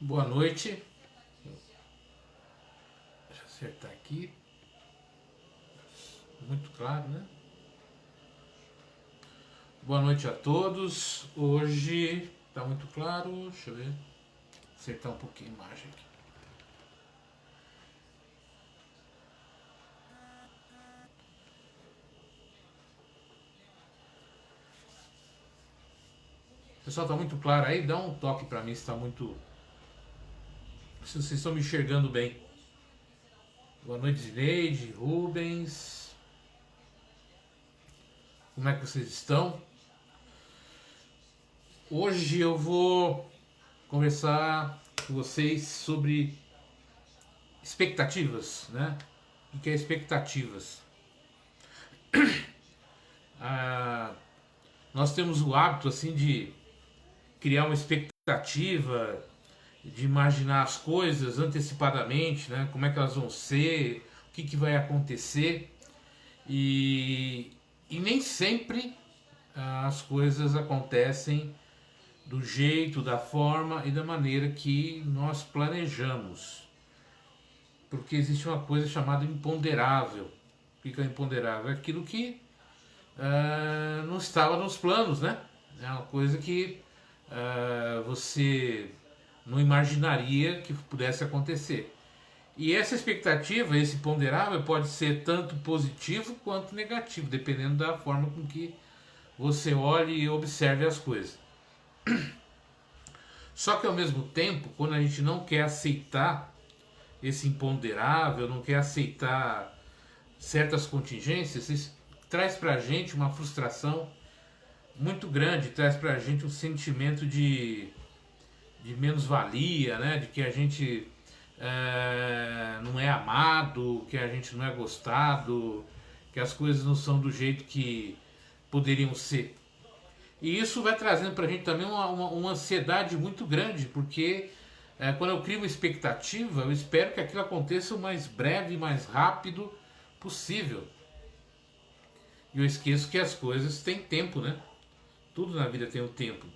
Boa noite. Deixa eu acertar aqui. Muito claro, né? Boa noite a todos. Hoje tá muito claro. Deixa eu ver. Acertar um pouquinho a imagem aqui. Pessoal, tá muito claro aí? Dá um toque pra mim se tá muito. Se vocês estão me enxergando bem. Boa noite, Zineide, Rubens. Como é que vocês estão? Hoje eu vou conversar com vocês sobre expectativas, né? O que é expectativas? Ah, nós temos o hábito assim de criar uma expectativa, de imaginar as coisas antecipadamente, né? Como é que elas vão ser, o que vai acontecer e nem sempre as coisas acontecem do jeito, da forma e da maneira que nós planejamos, porque existe uma coisa chamada imponderável. O que é imponderável? É aquilo que não estava nos planos, né? É uma coisa que você não imaginaria que pudesse acontecer. E essa expectativa, esse ponderável, pode ser tanto positivo quanto negativo, dependendo da forma com que você olhe e observe as coisas. Só que ao mesmo tempo, quando a gente não quer aceitar esse imponderável, não quer aceitar certas contingências, isso traz pra gente uma frustração muito grande, traz pra gente um sentimento de menos-valia, né? De que a gente não é amado, que a gente não é gostado, que as coisas não são do jeito que poderiam ser. E isso vai trazendo pra gente também uma ansiedade muito grande, porque quando eu crio uma expectativa, eu espero que aquilo aconteça o mais breve e mais rápido possível. E eu esqueço que as coisas têm tempo, né? Tudo na vida tem o tempo.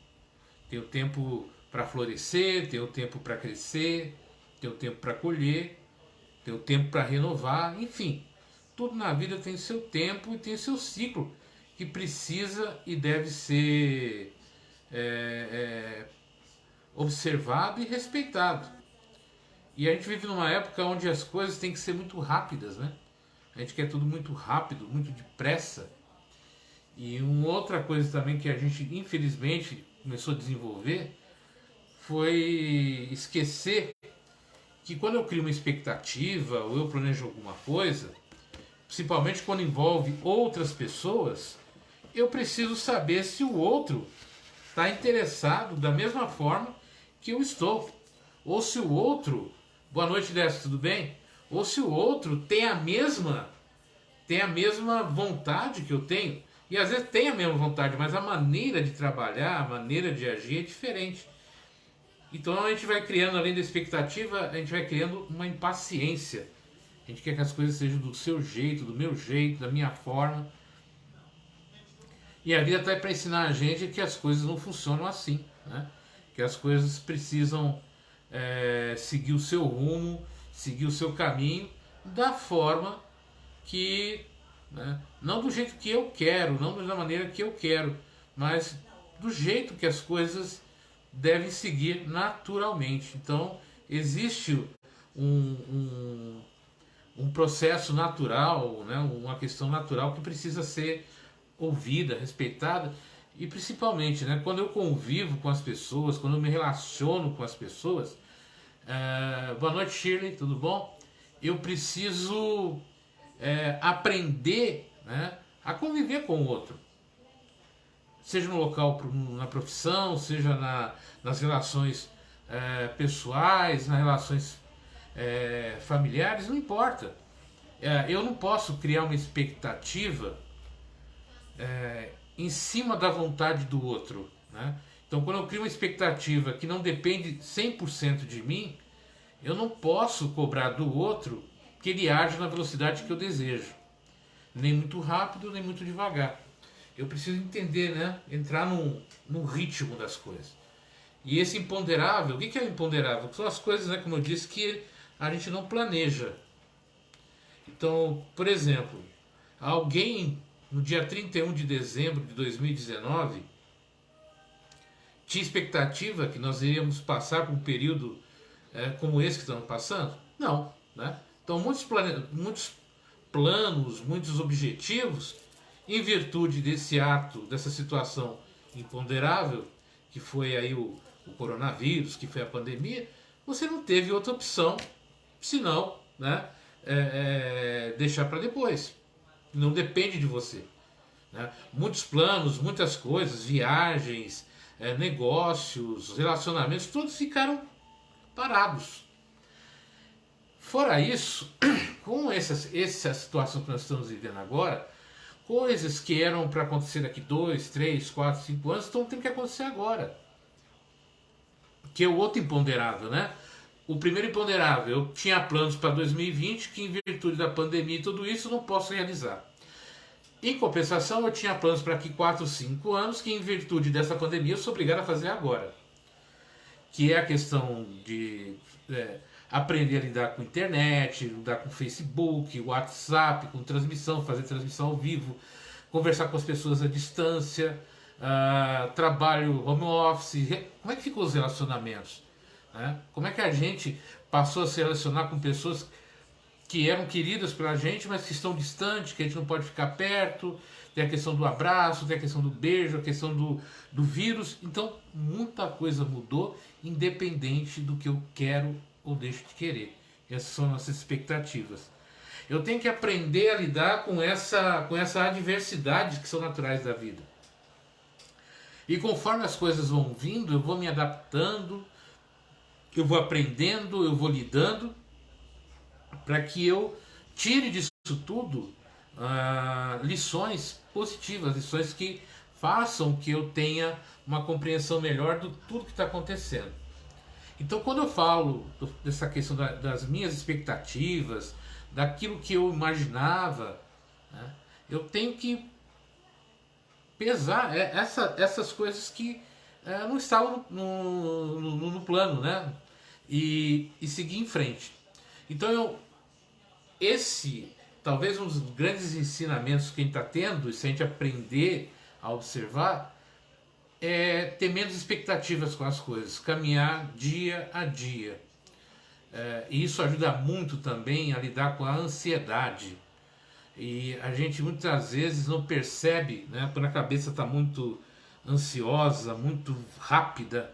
Tem o tempo para florescer, tem o tempo para crescer, tem o tempo para colher, tem o tempo para renovar, enfim. Tudo na vida tem seu tempo e tem seu ciclo que precisa e deve ser observado e respeitado. E a gente vive numa época onde as coisas têm que ser muito rápidas, né? A gente quer tudo muito rápido, muito depressa. E uma outra coisa também que a gente, infelizmente, começou a desenvolver foi esquecer que quando eu crio uma expectativa ou eu planejo alguma coisa, principalmente quando envolve outras pessoas, eu preciso saber se o outro está interessado da mesma forma que eu estou. Ou se o outro, boa noite Décio, tudo bem? Ou se o outro tem a mesma vontade que eu tenho. E às vezes tem a mesma vontade, mas a maneira de trabalhar, a maneira de agir é diferente. Então a gente vai criando, além da expectativa, a gente vai criando uma impaciência. A gente quer que as coisas sejam do seu jeito, do meu jeito, da minha forma. E a vida está para ensinar a gente que as coisas não funcionam assim, né? Que as coisas precisam seguir o seu rumo, seguir o seu caminho da forma que, né, não do jeito que eu quero, não da maneira que eu quero, mas do jeito que as coisas devem seguir naturalmente. Então existe um, um processo natural, né, uma questão natural que precisa ser ouvida, respeitada e principalmente, né, quando eu convivo com as pessoas, quando eu me relaciono com as pessoas. Boa noite, Shirley, tudo bom? Eu preciso aprender, né, a conviver com o outro, seja no local, na profissão, seja nas relações pessoais, nas relações familiares, não importa. Eu não posso criar uma expectativa em cima da vontade do outro, né? Então, quando eu crio uma expectativa que não depende 100% de mim, eu não posso cobrar do outro que ele age na velocidade que eu desejo, nem muito rápido, nem muito devagar. Eu preciso entender, né? Entrar no ritmo das coisas. E esse imponderável, o que é o imponderável? São as coisas, né, como eu disse, que a gente não planeja. Então, por exemplo, alguém no dia 31 de dezembro de 2019 tinha expectativa que nós iríamos passar por um período como esse que estamos passando? Não, né? Então, muitos planos, muitos objetivos, em virtude desse ato, dessa situação imponderável, que foi aí o coronavírus, que foi a pandemia, você não teve outra opção senão, né, deixar para depois. Não depende de você. Né? Muitos planos, muitas coisas, viagens, negócios, relacionamentos, todos ficaram parados. Fora isso, com essa situação que nós estamos vivendo agora, coisas que eram para acontecer daqui 2, 3, 4, 5 anos estão tendo que acontecer agora. Que é o outro imponderável, né? O primeiro imponderável, eu tinha planos para 2020 que, em virtude da pandemia e tudo isso, não posso realizar. Em compensação, eu tinha planos para aqui 4, 5 anos que, em virtude dessa pandemia, eu sou obrigado a fazer agora. Que é a questão de aprender a lidar com internet, lidar com Facebook, WhatsApp, com transmissão, fazer transmissão ao vivo, conversar com as pessoas à distância, trabalho home office. Como é que ficam os relacionamentos? Né? Como é que a gente passou a se relacionar com pessoas que eram queridas pela gente, mas que estão distantes, que a gente não pode ficar perto? Tem a questão do abraço, tem a questão do beijo, a questão do vírus. Então, muita coisa mudou, independente do que eu quero ou deixo de querer. Essas são nossas expectativas. Eu tenho que aprender a lidar com essa adversidade que são naturais da vida. E conforme as coisas vão vindo, eu vou me adaptando, eu vou aprendendo, eu vou lidando, para que eu tire disso tudo lições positivas, lições que façam que eu tenha uma compreensão melhor de tudo que está acontecendo. Então, quando eu falo dessa questão das minhas expectativas, daquilo que eu imaginava, né, eu tenho que pesar essas coisas que não estavam no plano, né, e seguir em frente. Então, talvez um dos grandes ensinamentos que a gente está tendo, e se a gente aprender a observar, é ter menos expectativas com as coisas, caminhar dia a dia. E isso ajuda muito também a lidar com a ansiedade. E a gente muitas vezes não percebe, né, quando a cabeça está muito ansiosa, muito rápida,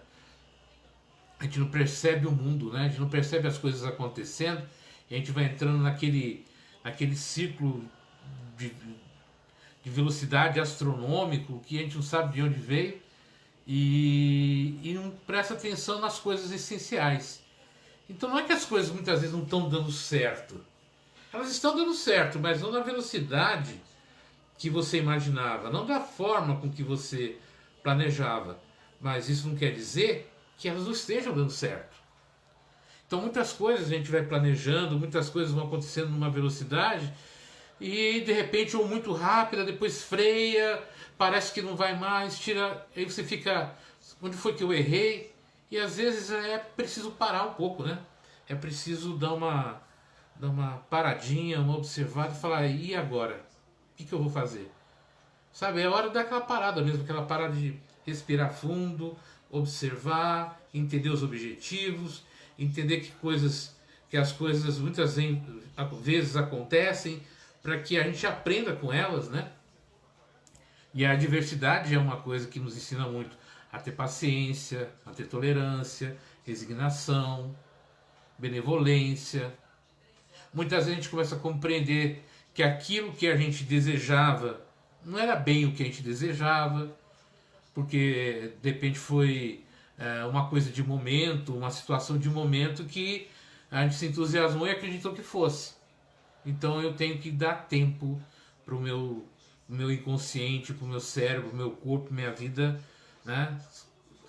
a gente não percebe o mundo, né? A gente não percebe as coisas acontecendo, e a gente vai entrando naquele círculo de velocidade astronômico que a gente não sabe de onde veio e não presta atenção nas coisas essenciais. Então não é que as coisas muitas vezes não estão dando certo. Elas estão dando certo, mas não na velocidade que você imaginava, não da forma com que você planejava. Mas isso não quer dizer que elas não estejam dando certo. Então muitas coisas a gente vai planejando, muitas coisas vão acontecendo numa velocidade e de repente ou muito rápida, depois freia, parece que não vai mais, tira, aí você fica, onde foi que eu errei? E às vezes é preciso parar um pouco, né? É preciso dar uma paradinha, uma observada e falar, e agora? O que eu vou fazer? Sabe, é hora de dar aquela parada mesmo, aquela parada de respirar fundo, observar, entender os objetivos, entender que as coisas muitas vezes acontecem para que a gente aprenda com elas, né? E a diversidade é uma coisa que nos ensina muito a ter paciência, a ter tolerância, resignação, benevolência. Muitas vezes a gente começa a compreender que aquilo que a gente desejava não era bem o que a gente desejava, porque de repente foi uma coisa de momento, uma situação de momento que a gente se entusiasmou e acreditou que fosse. Então eu tenho que dar tempo para o meu inconsciente, para o meu cérebro, para o meu corpo, minha vida, né,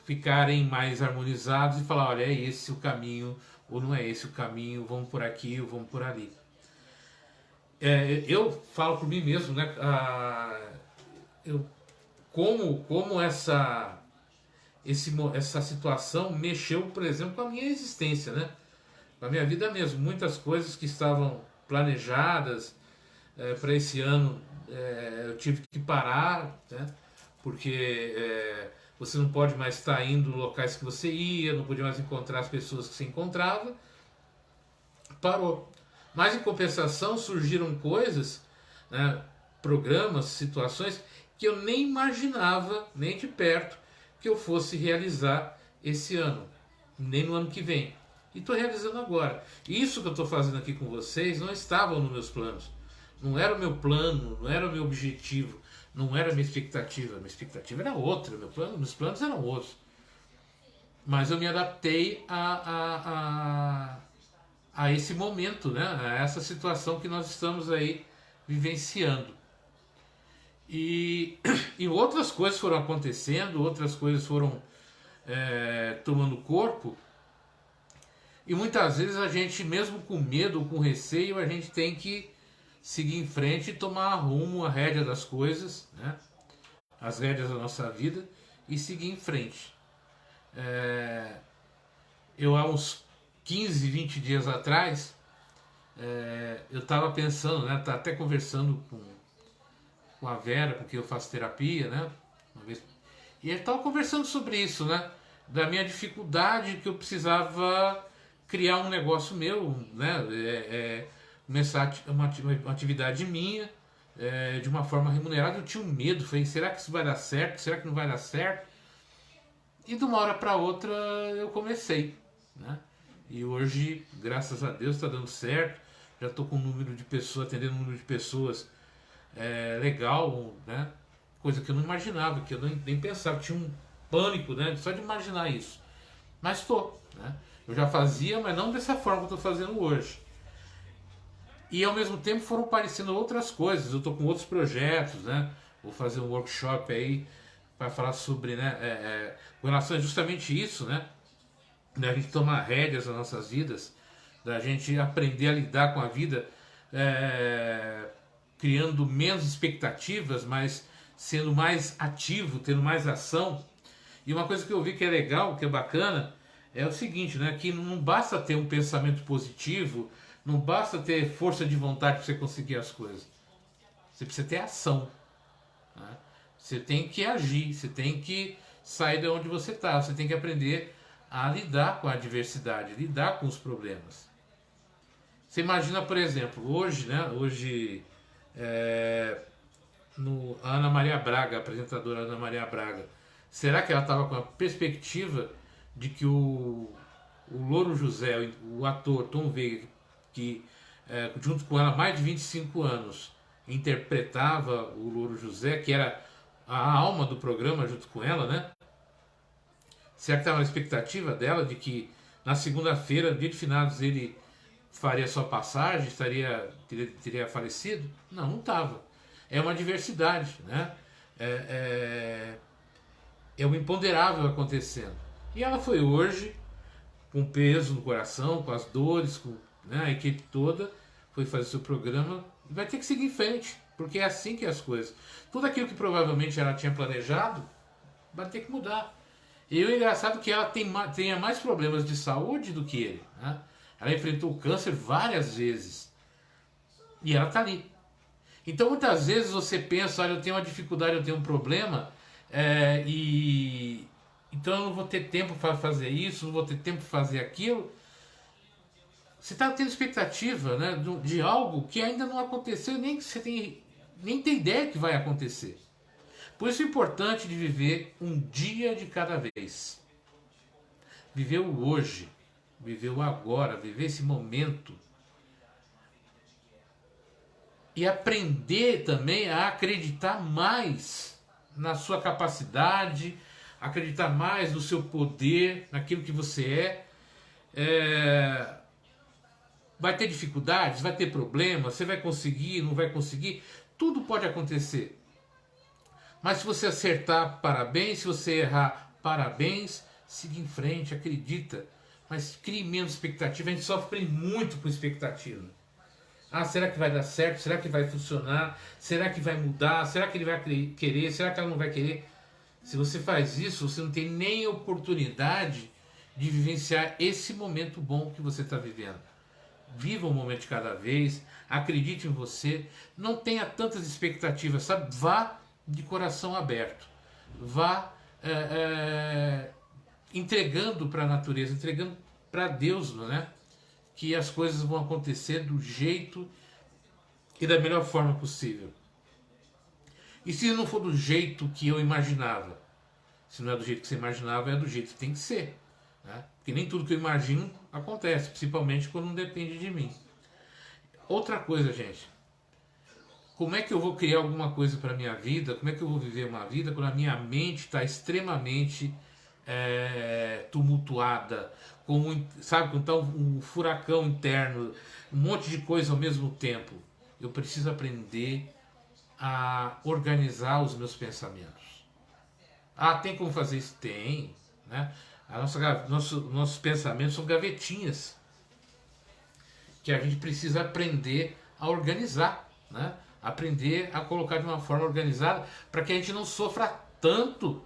ficarem mais harmonizados e falar, olha, é esse o caminho, ou não é esse o caminho, vamos por aqui ou vamos por ali. Eu falo por mim mesmo, né, como essa situação mexeu, por exemplo, com a minha existência, né? Com a minha vida mesmo. Muitas coisas que estavam planejadas para esse ano, eu tive que parar, né? Porque você não pode mais estar indo nos locais que você ia, não podia mais encontrar as pessoas que você encontrava, parou. Mas em compensação surgiram coisas, né, programas, situações que eu nem imaginava, nem de perto, que eu fosse realizar esse ano, nem no ano que vem. E estou realizando agora. Isso que eu estou fazendo aqui com vocês não estava nos meus planos. Não era o meu plano, não era o meu objetivo, não era a minha expectativa. A minha expectativa era outra, meus planos eram outros. Mas eu me adaptei a esse momento, né? A essa situação que nós estamos aí vivenciando. E outras coisas foram acontecendo, outras coisas foram tomando corpo. E muitas vezes a gente, mesmo com medo, com receio, a gente tem que seguir em frente e tomar rumo, a rédea das coisas, né? As rédeas da nossa vida, e seguir em frente. Eu há uns 15, 20 dias atrás, eu estava pensando, né? Tá até conversando com a Vera, com quem eu faço terapia, né? Uma vez, e ele estava conversando sobre isso, né? Da minha dificuldade, que eu precisava criar um negócio meu, né? Começar uma atividade minha, de uma forma remunerada. Eu tinha um medo, falei, será que isso vai dar certo? Será que não vai dar certo? E de uma hora para outra eu comecei, né? E hoje, graças a Deus, está dando certo. Já estou com um número de pessoas, atendendo um número de pessoas legal, né? Coisa que eu não imaginava, que eu nem pensava, tinha um pânico, né? Só de imaginar isso. Mas estou, né? Eu já fazia, mas não dessa forma que eu estou fazendo hoje. E ao mesmo tempo foram aparecendo outras coisas. Eu estou com outros projetos, né? Vou fazer um workshop aí para falar sobre, né? Com relação a justamente isso, né? Da gente tomar rédeas das nossas vidas, da gente aprender a lidar com a vida, criando menos expectativas, mas sendo mais ativo, tendo mais ação. E uma coisa que eu vi que é legal, que é bacana, é o seguinte, né? Que não basta ter um pensamento positivo, não basta ter força de vontade para você conseguir as coisas. Você precisa ter ação, né? Você tem que agir, você tem que sair de onde você está, você tem que aprender a lidar com a adversidade, lidar com os problemas. Você imagina, por exemplo, hoje, né? Hoje, a Ana Maria Braga, a apresentadora Ana Maria Braga, será que ela estava com a perspectiva de que o Louro José, o ator Tom Veiga, que junto com ela há mais de 25 anos interpretava o Louro José, que era a alma do programa junto com ela, né? Será que estava na expectativa dela de que na segunda-feira, dia de finados, ele faria sua passagem, teria falecido? Não, não estava. É uma diversidade, né? É o imponderável acontecendo. E ela foi hoje, com peso no coração, com as dores, com, né, a equipe toda, foi fazer seu programa e vai ter que seguir em frente, porque é assim que é as coisas. Tudo aquilo que provavelmente ela tinha planejado vai ter que mudar. E o engraçado é que ela tenha mais problemas de saúde do que ele, né? Ela enfrentou o câncer várias vezes e ela está ali. Então muitas vezes você pensa, olha, eu tenho uma dificuldade, eu tenho um problema, e então eu não vou ter tempo para fazer isso, não vou ter tempo para fazer aquilo. Você está tendo expectativa, né, de algo que ainda não aconteceu, nem que você nem tem ideia que vai acontecer. Por isso é importante de viver um dia de cada vez. Viver o hoje, viver o agora, viver esse momento. E aprender também a acreditar mais na sua capacidade, acreditar mais no seu poder, naquilo que você é. Vai ter dificuldades, vai ter problemas, você vai conseguir, não vai conseguir, tudo pode acontecer. Mas se você acertar, parabéns, se você errar, parabéns, siga em frente, acredita, mas crie menos expectativa. A gente sofre muito com expectativa. Ah, será que vai dar certo? Será que vai funcionar? Será que vai mudar? Será que ele vai querer? Será que ela não vai querer? Se você faz isso, você não tem nem oportunidade de vivenciar esse momento bom que você está vivendo. Viva um momento de cada vez, acredite em você, não tenha tantas expectativas, sabe? Vá de coração aberto, vá entregando para a natureza, entregando para Deus, não é? Que as coisas vão acontecer do jeito e da melhor forma possível. E se não for do jeito que eu imaginava? Se não é do jeito que você imaginava, é do jeito que tem que ser. Né? Porque nem tudo que eu imagino acontece, principalmente quando não depende de mim. Outra coisa, gente. Como é que eu vou criar alguma coisa para a minha vida? Como é que eu vou viver uma vida quando a minha mente está extremamente tumultuada? Sabe, quando está um furacão interno, um monte de coisa ao mesmo tempo. Eu preciso aprender a organizar os meus pensamentos. Ah, tem como fazer isso? Tem. Né? Nossos pensamentos são gavetinhas que a gente precisa aprender a organizar. Né? Aprender a colocar de uma forma organizada para que a gente não sofra tanto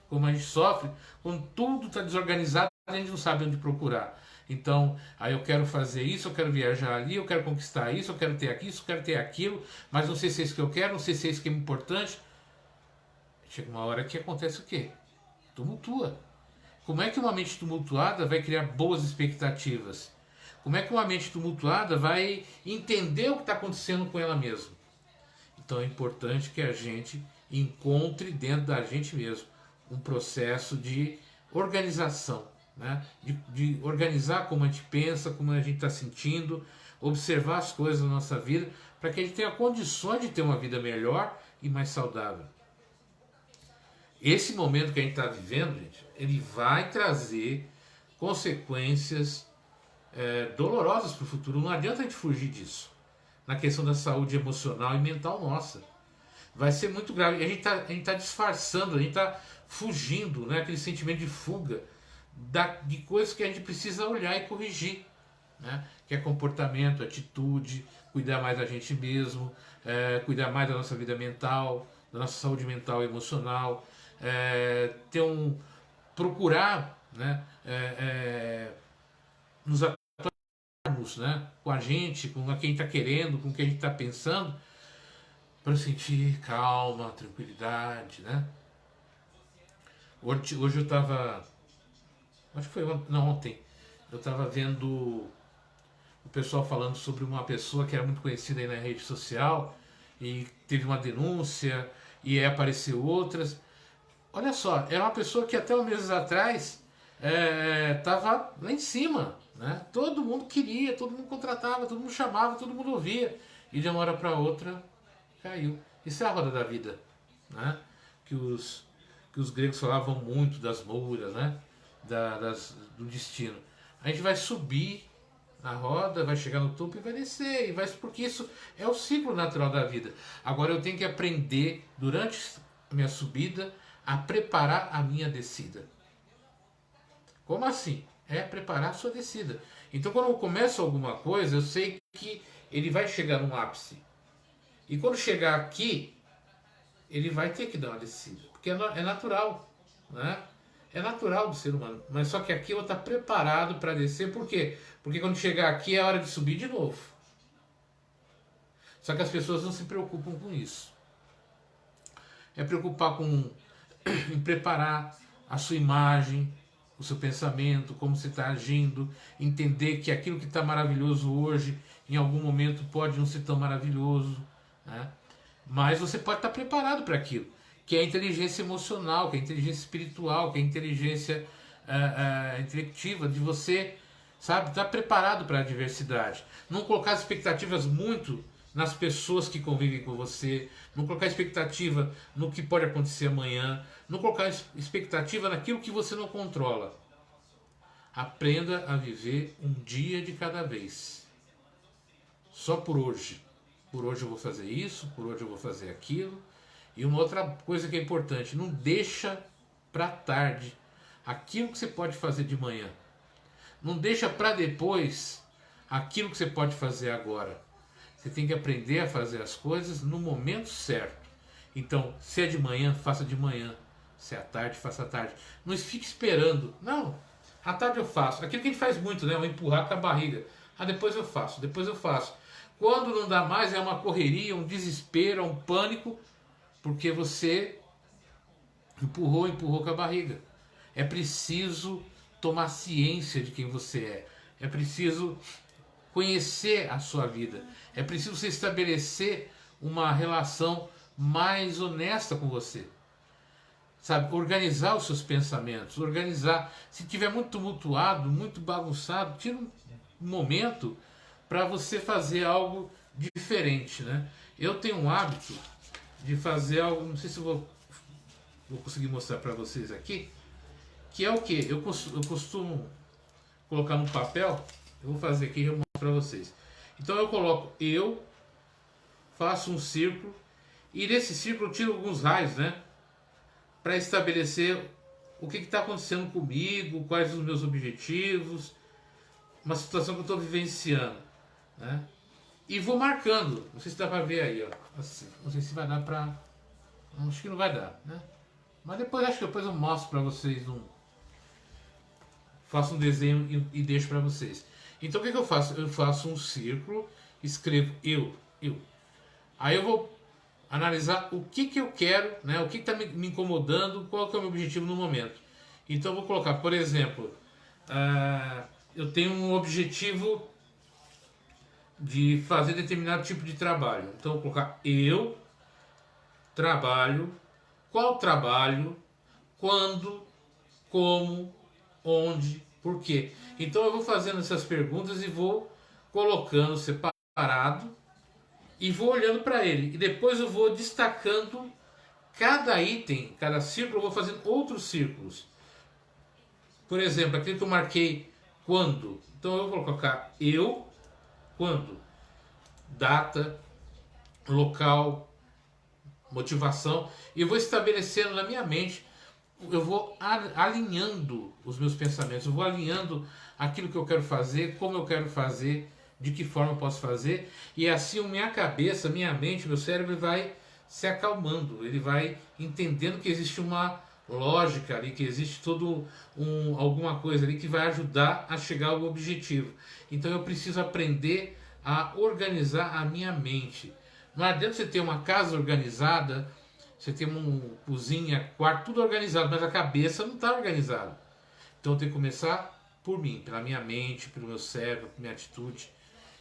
como a gente sofre quando tudo está desorganizado e a gente não sabe onde procurar. Então, aí eu quero fazer isso, eu quero viajar ali, eu quero conquistar isso, eu quero ter aqui, isso, eu quero ter aquilo, mas não sei se é isso que eu quero, não sei se é isso que é importante. Chega uma hora que acontece o quê? Tumultua. Como é que uma mente tumultuada vai criar boas expectativas? Como é que uma mente tumultuada vai entender o que está acontecendo com ela mesma? Então é importante que a gente encontre dentro da gente mesmo um processo de organização, né? de organizar como a gente pensa, como a gente está sentindo, observar as coisas na nossa vida, para que a gente tenha condições de ter uma vida melhor e mais saudável. Esse momento que a gente está vivendo, gente, ele vai trazer consequências dolorosas para o futuro. Não adianta a gente fugir disso. Na questão da saúde emocional e mental nossa. Vai ser muito grave. A gente tá disfarçando, a gente está fugindo, né? Aquele sentimento de fuga de coisas que a gente precisa olhar e corrigir. Né? Que é comportamento, atitude, cuidar mais da gente mesmo, cuidar mais da nossa vida mental, da nossa saúde mental e emocional, procurar, né, nos atuarmos, né, com a gente, com quem está querendo, com o que a gente está pensando, para sentir calma, tranquilidade, né? Hoje eu estava, acho que foi ontem, eu estava vendo o pessoal falando sobre uma pessoa que era muito conhecida aí na rede social e teve uma denúncia e aí apareceu outras. Olha só, era uma pessoa que até uns meses atrás estava lá em cima, né? Todo mundo queria, todo mundo contratava, todo mundo chamava, todo mundo ouvia e de uma hora para outra caiu. Isso é a roda da vida, né? Que os gregos falavam muito das mouras, né? Do destino. A gente vai subir na roda, vai chegar no topo e vai descer, porque isso é o ciclo natural da vida. Agora eu tenho que aprender durante a minha subida a preparar a minha descida. Como assim? É preparar a sua descida. Então quando eu começo alguma coisa, eu sei que ele vai chegar num ápice. E quando chegar aqui, ele vai ter que dar uma descida. Porque é natural, né? É natural do ser humano. Mas só que aqui eu vou estar preparado para descer. Por quê? Porque quando chegar aqui é hora de subir de novo. Só que as pessoas não se preocupam com isso. É preocupar em preparar a sua imagem, o seu pensamento, como você está agindo, entender que aquilo que está maravilhoso hoje, em algum momento pode não ser tão maravilhoso, né? Mas você pode estar preparado para aquilo, que é a inteligência emocional, que é a inteligência espiritual, que é a inteligência intelectiva, de você, sabe, estar preparado para a adversidade. Não colocar as expectativas muito nas pessoas que convivem com você, não colocar expectativa no que pode acontecer amanhã, não colocar expectativa naquilo que você não controla. Aprenda a viver um dia de cada vez. Só por hoje. Por hoje eu vou fazer isso, por hoje eu vou fazer aquilo. E uma outra coisa que é importante, não deixa para tarde aquilo que você pode fazer de manhã. Não deixa para depois aquilo que você pode fazer agora. Você tem que aprender a fazer as coisas no momento certo. Então, se é de manhã, faça de manhã. Se é à tarde, faça à tarde. Não fique esperando. Não, à tarde eu faço. Aquilo que a gente faz muito, né? O empurrar com a barriga. Ah, depois eu faço, depois eu faço. Quando não dá mais, é uma correria, um desespero, um pânico, porque você empurrou com a barriga. É preciso tomar ciência de quem você é. É preciso conhecer a sua vida. É preciso você estabelecer uma relação mais honesta com você. Sabe, organizar os seus pensamentos, organizar. Se tiver muito tumultuado, muito bagunçado, tira um momento para você fazer algo diferente, né? Eu tenho um hábito de fazer algo, não sei se eu vou conseguir mostrar para vocês aqui, que é o que? Eu costumo colocar no papel, eu vou fazer aqui e eu mostro para vocês. Então eu coloco, eu faço um círculo e desse círculo eu tiro alguns raios, né? Para estabelecer o que está acontecendo comigo, quais os meus objetivos, uma situação que eu estou vivenciando, né? E vou marcando, não sei se dá para ver aí, ó, assim, não sei se vai dar para, acho que não vai dar, né? Mas depois acho que depois eu mostro para vocês, faço um desenho e deixo para vocês. Então o que eu faço? Eu faço um círculo, escrevo eu. Aí eu vou analisar o que eu quero, né? O que está me incomodando, qual que é o meu objetivo no momento. Então eu vou colocar, por exemplo, eu tenho um objetivo de fazer determinado tipo de trabalho. Então eu vou colocar eu trabalho, qual trabalho, quando, como, onde, por quê. Então eu vou fazendo essas perguntas e vou colocando separado e vou olhando para ele. E depois eu vou destacando cada item, cada círculo, eu vou fazendo outros círculos. Por exemplo, aquele que eu marquei quando. Então eu vou colocar eu, quando, data, local, motivação. E eu vou estabelecendo na minha mente, eu vou alinhando os meus pensamentos, eu vou alinhando aquilo que eu quero fazer, como eu quero fazer, de que forma eu posso fazer, e assim minha cabeça, minha mente, meu cérebro vai se acalmando, ele vai entendendo que existe uma lógica ali, que existe alguma coisa ali que vai ajudar a chegar ao objetivo. Então eu preciso aprender a organizar a minha mente. Não adianta você ter uma casa organizada, você tem uma cozinha, quarto, tudo organizado, mas a cabeça não está organizada. Então eu tenho que começar por mim, pela minha mente, pelo meu cérebro, pela minha atitude.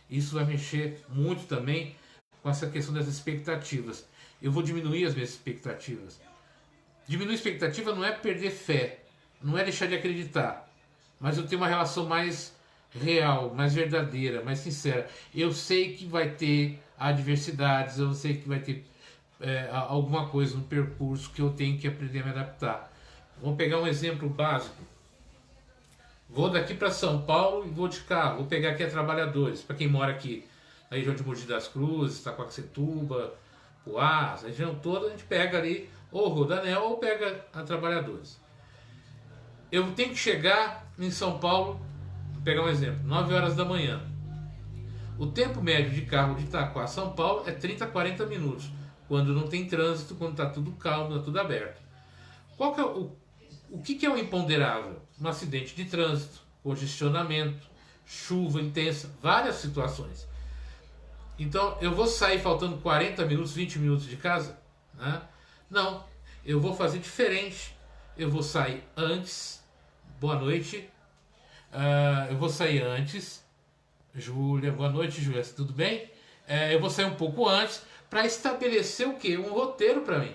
Isso vai mexer muito também com essa questão das expectativas. Eu vou diminuir as minhas expectativas. Diminuir a expectativa não é perder fé, não é deixar de acreditar, mas eu tenho uma relação mais real, mais verdadeira, mais sincera. Eu sei que vai ter adversidades, eu sei que vai ter alguma coisa no percurso que eu tenho que aprender a me adaptar. Vamos pegar um exemplo básico. Vou daqui para São Paulo e vou de carro. Vou pegar aqui a Trabalhadores, para quem mora aqui na região de Mogi das Cruzes, Itacoaxetuba, Poás, a região toda, a gente pega ali ou Rodanel ou pega a Trabalhadores. Eu tenho que chegar em São Paulo, vou pegar um exemplo, 9 horas da manhã. O tempo médio de carro de Itaquá a São Paulo é 30 a 40 minutos, quando não tem trânsito, quando está tudo calmo, está tudo aberto. Qual que é o que é o imponderável? Um acidente de trânsito, congestionamento, chuva intensa, várias situações. Então eu vou sair faltando 40 minutos, 20 minutos de casa? Né? Não, eu vou fazer diferente. Eu vou sair antes. Boa noite. Eu vou sair antes. Júlia, boa noite, Júlia, tudo bem? Eu vou sair um pouco antes para estabelecer o quê? Um roteiro para mim.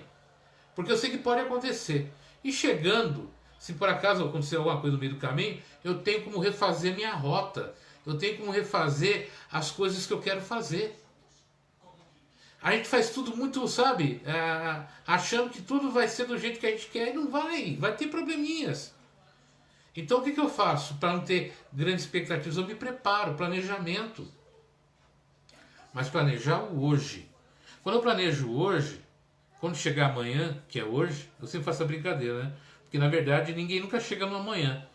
Porque eu sei que pode acontecer. E chegando, se por acaso acontecer alguma coisa no meio do caminho, eu tenho como refazer minha rota. Eu tenho como refazer as coisas que eu quero fazer. A gente faz tudo muito, sabe, achando que tudo vai ser do jeito que a gente quer e não vai ter probleminhas. Então o que eu faço para não ter grandes expectativas? Eu me preparo, planejamento. Mas planejar o hoje. Quando eu planejo hoje, quando chegar amanhã, que é hoje, eu sempre faço a brincadeira, né? Porque na verdade ninguém nunca chega no amanhã.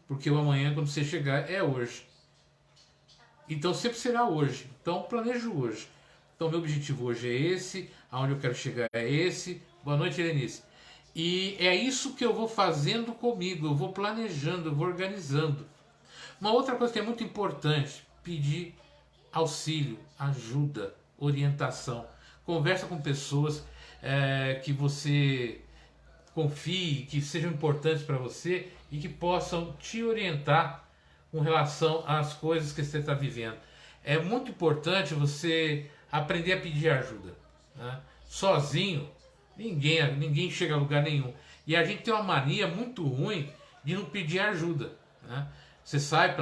Porque o amanhã, quando você chegar, é hoje. Então sempre será hoje. Então planejo hoje. Então meu objetivo hoje é esse, aonde eu quero chegar é esse. Boa noite, Helenice. E é isso que eu vou fazendo comigo, eu vou planejando, eu vou organizando. Uma outra coisa que é muito importante, pedir auxílio, ajuda, orientação. Conversa com pessoas que você confie, que sejam importantes para você e que possam te orientar com relação às coisas que você está vivendo. É muito importante você aprender a pedir ajuda, né? Sozinho, ninguém chega a lugar nenhum. E a gente tem uma mania muito ruim de não pedir ajuda, né? Você sai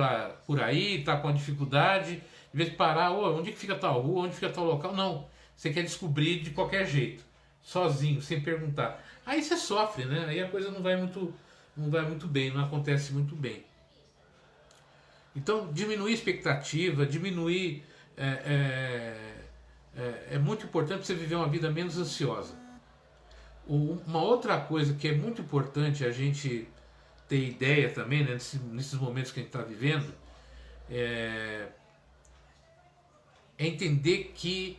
por aí, está com uma dificuldade, em vez de parar, onde que fica tal rua, onde fica tal local? Não, você quer descobrir de qualquer jeito, sozinho, sem perguntar. Aí você sofre, né? Aí a coisa não vai muito bem, não acontece muito bem. Então, diminuir a expectativa, diminuir. É muito importante para você viver uma vida menos ansiosa. Uma outra coisa que é muito importante a gente ter ideia também, né, nesses momentos que a gente está vivendo, é entender que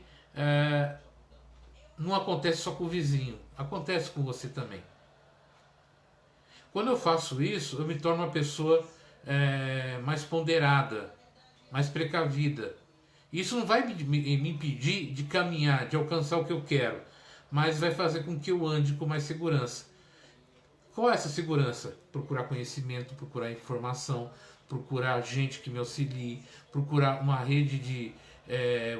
não acontece só com o vizinho, acontece com você também. Quando eu faço isso, eu me torno uma pessoa mais ponderada, mais precavida. Isso não vai me impedir de caminhar, de alcançar o que eu quero, mas vai fazer com que eu ande com mais segurança. Qual é essa segurança? Procurar conhecimento, procurar informação, procurar gente que me auxilie, procurar uma rede de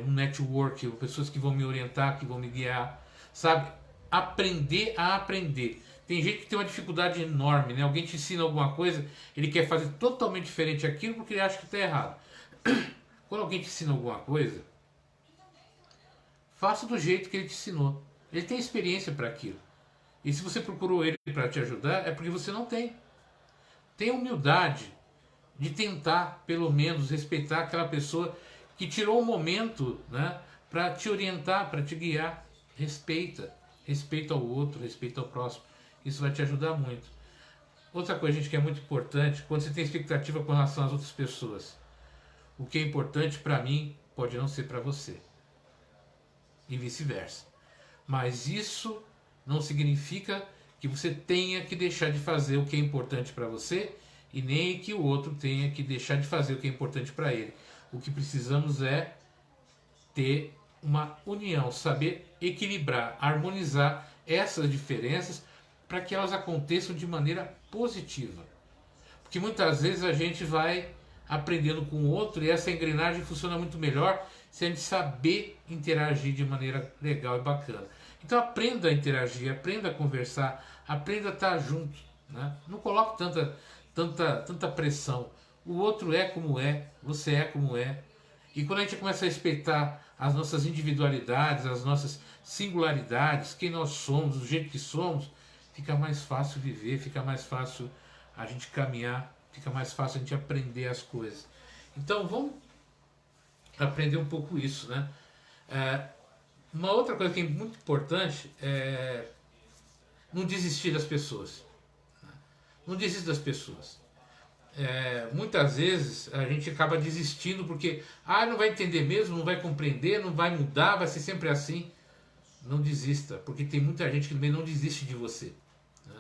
um network, pessoas que vão me orientar, que vão me guiar, sabe? Aprender a aprender. Tem gente que tem uma dificuldade enorme, né? Alguém te ensina alguma coisa, ele quer fazer totalmente diferente aquilo porque ele acha que está errado. Quando alguém te ensina alguma coisa, faça do jeito que ele te ensinou. Ele tem experiência para aquilo. E se você procurou ele para te ajudar, é porque você não tem. Tenha humildade de tentar, pelo menos, respeitar aquela pessoa que tirou um momento, né, para te orientar, para te guiar. Respeita. Respeita ao outro, respeita ao próximo. Isso vai te ajudar muito. Outra coisa, gente, que é muito importante, quando você tem expectativa com relação às outras pessoas, o que é importante para mim pode não ser para você. E vice-versa. Mas isso não significa que você tenha que deixar de fazer o que é importante para você e nem que o outro tenha que deixar de fazer o que é importante para ele. O que precisamos é ter uma união, saber equilibrar, harmonizar essas diferenças para que elas aconteçam de maneira positiva. Porque muitas vezes a gente vai aprendendo com o outro e essa engrenagem funciona muito melhor se a gente saber interagir de maneira legal e bacana. Então aprenda a interagir, aprenda a conversar, aprenda a estar junto, né? Não coloque tanta pressão. O outro é como é, você é como é. E quando a gente começa a respeitar as nossas individualidades, as nossas singularidades, quem nós somos, do jeito que somos, fica mais fácil viver, fica mais fácil a gente caminhar, fica mais fácil a gente aprender as coisas. Então vamos aprender um pouco isso, né? Uma outra coisa que é muito importante é não desistir das pessoas. Não desista das pessoas. Muitas vezes a gente acaba desistindo porque não vai entender mesmo, não vai compreender, não vai mudar, vai ser sempre assim. Não desista, porque tem muita gente que também não desiste de você, né?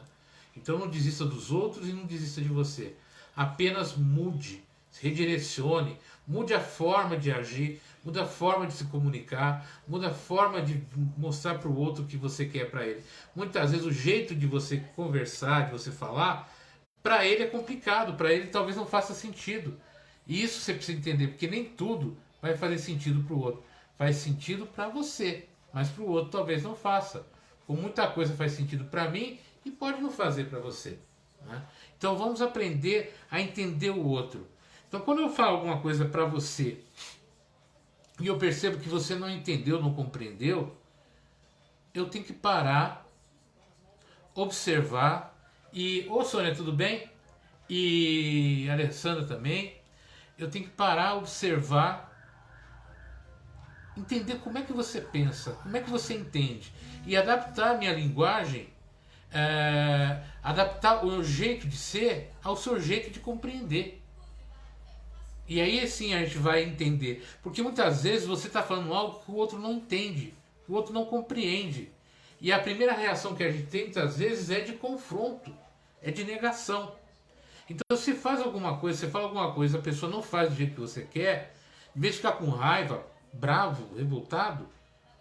Então não desista dos outros e não desista de você. Apenas mude, se redirecione, mude a forma de agir, mude a forma de se comunicar, mude a forma de mostrar para o outro o que você quer para ele. Muitas vezes o jeito de você conversar, de você falar, para ele é complicado, para ele talvez não faça sentido. E isso você precisa entender, porque nem tudo vai fazer sentido para o outro. Faz sentido para você, mas para o outro talvez não faça. Como muita coisa faz sentido para mim e pode não fazer para você, né? Então vamos aprender a entender o outro. Então quando eu falo alguma coisa para você e eu percebo que você não entendeu, não compreendeu, eu tenho que parar, observar e... Ô Sônia, tudo bem? E Alessandra também. Eu tenho que parar, observar, entender como é que você pensa, como é que você entende e adaptar a minha linguagem, adaptar o meu jeito de ser ao seu jeito de compreender. E aí sim a gente vai entender, porque muitas vezes você está falando algo que o outro não entende, o outro não compreende. E a primeira reação que a gente tem muitas vezes é de confronto, é de negação. Então, se faz alguma coisa, você fala alguma coisa, a pessoa não faz do jeito que você quer, em vez de ficar com raiva, bravo, revoltado,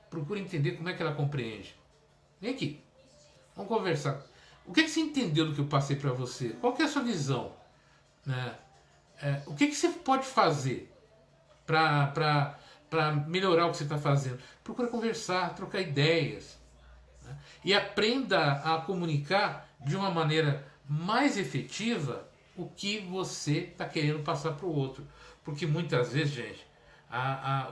procura entender como é que ela compreende. Vem aqui, vamos conversar. O que, é que você entendeu do que eu passei para você? Qual que é a sua visão? Né? O que, é que você pode fazer para melhorar o que você está fazendo? Procura conversar, trocar ideias. Né? E aprenda a comunicar de uma maneira mais efetiva o que você está querendo passar para o outro. Porque muitas vezes, gente,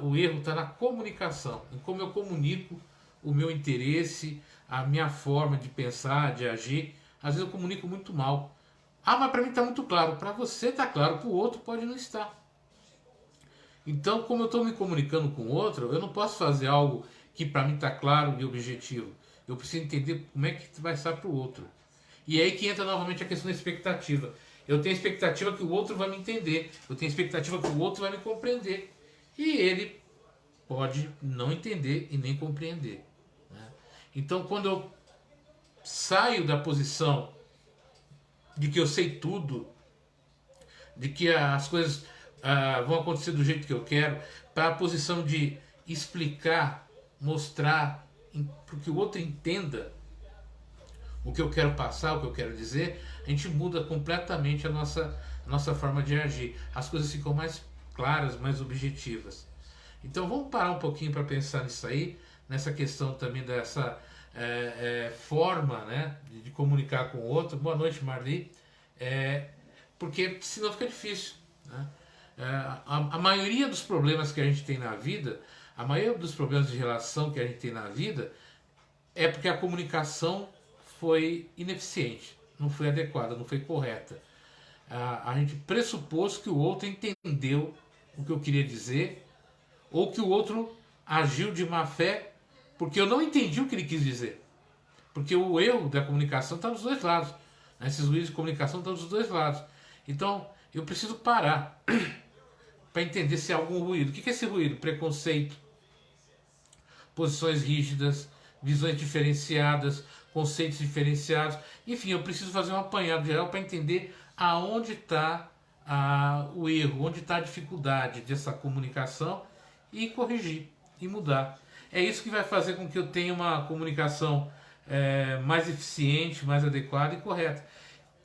o erro está na comunicação, em como eu comunico o meu interesse, a minha forma de pensar, de agir. Às vezes eu comunico muito mal. Ah, mas para mim está muito claro. Para você está claro, para o outro pode não estar. Então, como eu estou me comunicando com o outro, eu não posso fazer algo que para mim está claro e objetivo. Eu preciso entender como é que vai estar para o outro. E é aí que entra novamente a questão da expectativa. Eu tenho a expectativa que o outro vai me entender. Eu tenho a expectativa que o outro vai me compreender. E ele pode não entender e nem compreender. Né? Então, quando eu saio da posição de que eu sei tudo, de que as coisas vão acontecer do jeito que eu quero, para a posição de explicar, mostrar, para que o outro entenda o que eu quero passar, o que eu quero dizer, a gente muda completamente a nossa forma de agir. As coisas ficam mais claras, mais objetivas. Então vamos parar um pouquinho para pensar nisso aí, nessa questão também dessa forma, né, de comunicar com o outro. Boa noite, Marli. Porque senão fica difícil. Né? A maioria dos problemas que a gente tem na vida, a maioria dos problemas de relação que a gente tem na vida, é porque a comunicação foi ineficiente, não foi adequada, não foi correta. A gente pressupôs que o outro entendeu o que eu queria dizer, ou que o outro agiu de má fé, porque eu não entendi o que ele quis dizer. Porque o erro da comunicação está dos dois lados. Esses ruídos de comunicação estão dos dois lados. Então, eu preciso parar para entender se há algum ruído. O que é esse ruído? Preconceito, posições rígidas, visões diferenciadas, conceitos diferenciados. Enfim, eu preciso fazer um apanhado geral para entender aonde está o erro, onde está a dificuldade dessa comunicação e corrigir e mudar. É isso que vai fazer com que eu tenha uma comunicação mais eficiente, mais adequada e correta.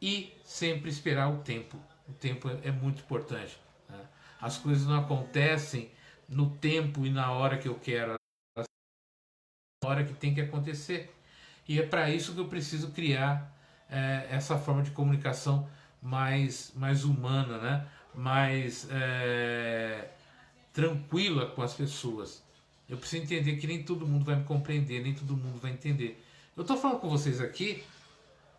E sempre esperar o tempo. O tempo é muito importante. Né? As coisas não acontecem no tempo e na hora que eu quero, na hora que tem que acontecer. E é para isso que eu preciso criar essa forma de comunicação mais humana, né? Mais tranquila com as pessoas. Eu preciso entender que nem todo mundo vai me compreender, nem todo mundo vai entender. Eu estou falando com vocês aqui,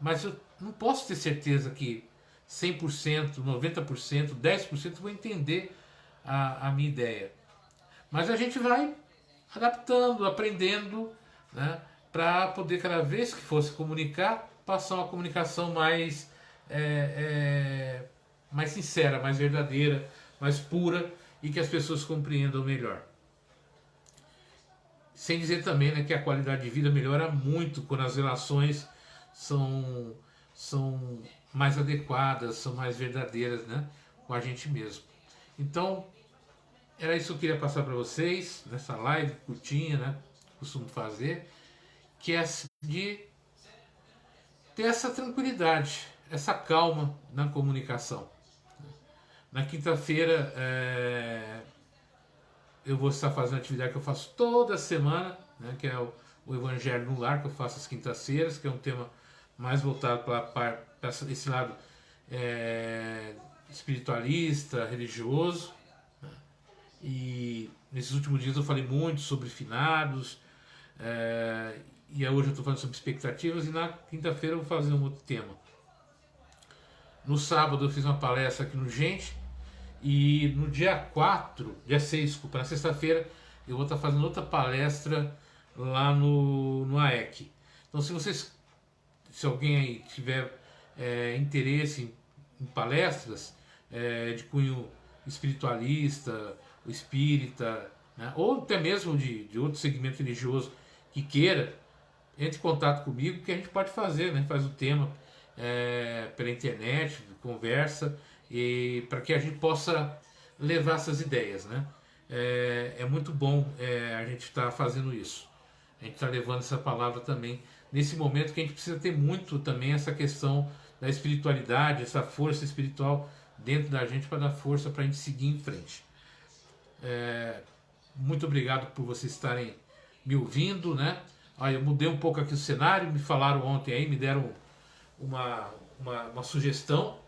mas eu não posso ter certeza que 100%, 90%, 10% vão entender a minha ideia. Mas a gente vai adaptando, aprendendo, né, para poder, cada vez que fosse comunicar, passar uma comunicação mais sincera, mais verdadeira, mais pura e que as pessoas compreendam melhor. Sem dizer também, né, que a qualidade de vida melhora muito quando as relações são mais adequadas, são mais verdadeiras, né, com a gente mesmo. Então, era isso que eu queria passar para vocês nessa live curtinha, né, que costumo fazer, que é de ter essa tranquilidade, essa calma na comunicação. Na quinta-feira eu vou estar fazendo a atividade que eu faço toda semana, né, que é o Evangelho no Lar, que eu faço às quintas-feiras, que é um tema mais voltado para esse lado espiritualista, religioso. Né? E nesses últimos dias eu falei muito sobre finados, e hoje eu estou falando sobre expectativas, e na quinta-feira eu vou fazer um outro tema. No sábado eu fiz uma palestra aqui no Gente, e no dia 4, dia 6, desculpa, na sexta-feira, eu vou estar fazendo outra palestra lá no AEC. Então, se alguém aí tiver interesse em palestras de cunho espiritualista, espírita, né, ou até mesmo de outro segmento religioso que queira, entre em contato comigo que a gente pode fazer, né? Faz o tema pela internet, conversa, e para que a gente possa levar essas ideias, né? É muito bom a gente estar fazendo isso. A gente está levando essa palavra também nesse momento que a gente precisa ter muito também essa questão da espiritualidade, essa força espiritual dentro da gente para dar força para a gente seguir em frente. Muito obrigado por vocês estarem me ouvindo, né? Olha, eu mudei um pouco aqui o cenário, me falaram ontem aí, me deram uma sugestão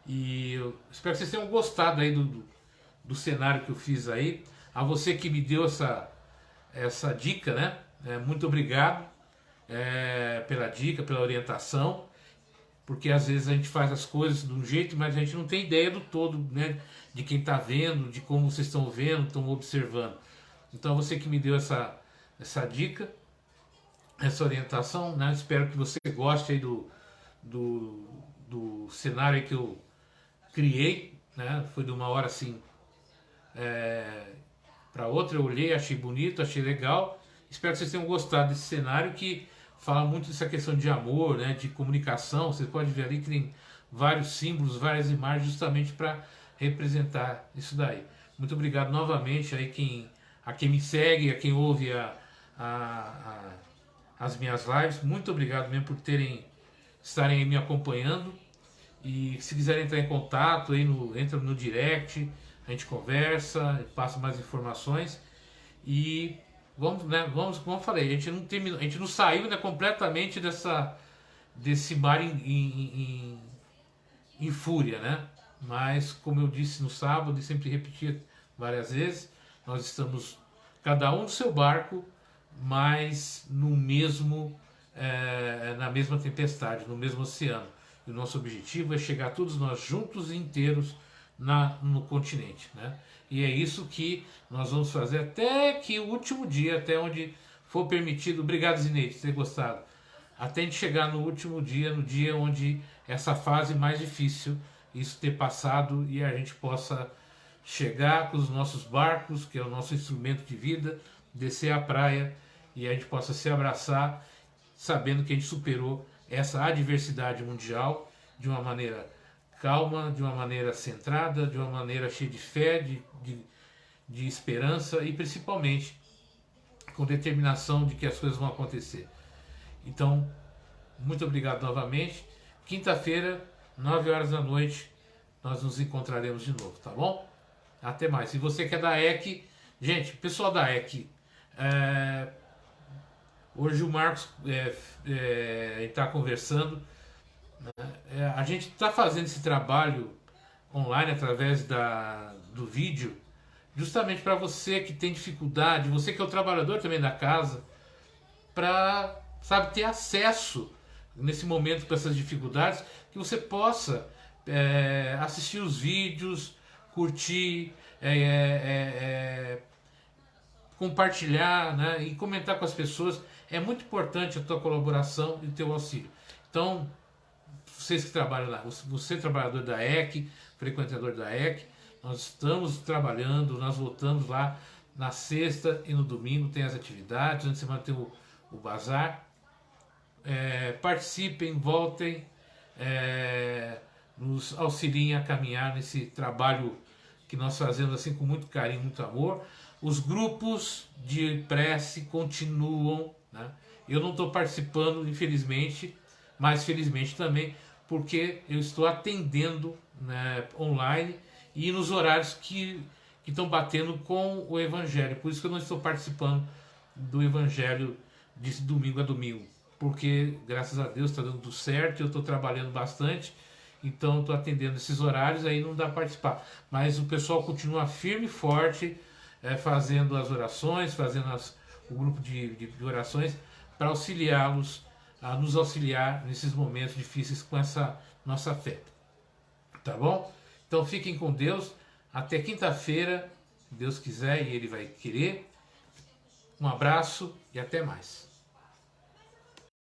e eu espero que vocês tenham gostado aí do cenário que eu fiz aí. A você que me deu essa dica, né? Muito obrigado pela dica, pela orientação, porque às vezes a gente faz as coisas de um jeito, mas a gente não tem ideia do todo, né? De quem está vendo, de como vocês estão vendo, estão observando. Então você que me deu essa dica, essa orientação, né? Espero que você goste aí do cenário que eu criei, né? Foi de uma hora assim para outra, eu olhei, achei bonito, achei legal. Espero que vocês tenham gostado desse cenário que fala muito dessa questão de amor, né? De comunicação. Vocês podem ver ali que tem vários símbolos, várias imagens justamente para representar isso daí. Muito obrigado novamente aí a quem me segue, a quem ouve as minhas lives. Muito obrigado mesmo por estarem aí me acompanhando. E se quiserem entrar em contato, aí entra no direct, a gente conversa, passa mais informações. E vamos, né, como eu falei, a gente não saiu, né, completamente desse mar em fúria, né? Mas como eu disse no sábado e sempre repetia várias vezes, nós estamos cada um no seu barco, mas na mesma tempestade, no mesmo oceano. E o nosso objetivo é chegar todos nós juntos e inteiros no continente, né? E é isso que nós vamos fazer até que o último dia, até onde for permitido. Obrigado, Zineide, por ter gostado. Até a gente chegar no último dia, no dia onde essa fase mais difícil, isso ter passado e a gente possa chegar com os nossos barcos, que é o nosso instrumento de vida, descer a praia e a gente possa se abraçar, sabendo que a gente superou essa adversidade mundial de uma maneira calma, de uma maneira centrada, de uma maneira cheia de fé, de esperança e principalmente com determinação de que as coisas vão acontecer. Então, muito obrigado novamente. Quinta-feira, 9 horas da noite, nós nos encontraremos de novo, tá bom? Até mais. Se você que é da EC, gente, pessoal da EC, hoje o Marcos está conversando. A gente está fazendo esse trabalho online através do vídeo, justamente para você que tem dificuldade, você que é o trabalhador também da casa, para, sabe, ter acesso nesse momento para essas dificuldades, que você possa assistir os vídeos, curtir, compartilhar, né, e comentar com as pessoas. É muito importante a tua colaboração e o teu auxílio. Então, vocês que trabalham lá, você trabalhador da EC, frequentador da EC, nós estamos trabalhando, nós voltamos lá na sexta e no domingo, tem as atividades, antes de semana tem o bazar. Participem, voltem, nos auxiliem a caminhar nesse trabalho que nós fazemos assim com muito carinho, muito amor. Os grupos de prece continuam, né? Eu não estou participando, infelizmente, mas felizmente também, porque eu estou atendendo, né, online e nos horários que estão batendo com o Evangelho. Por isso que eu não estou participando do Evangelho de domingo a domingo, porque graças a Deus está dando tudo certo, eu estou trabalhando bastante, então estou atendendo esses horários, aí não dá para participar. Mas o pessoal continua firme e forte, fazendo as orações, fazendo o grupo de orações para auxiliá-los, a nos auxiliar nesses momentos difíceis com essa nossa fé. Tá bom? Então fiquem com Deus. Até quinta-feira, Deus quiser e Ele vai querer. Um abraço e até mais.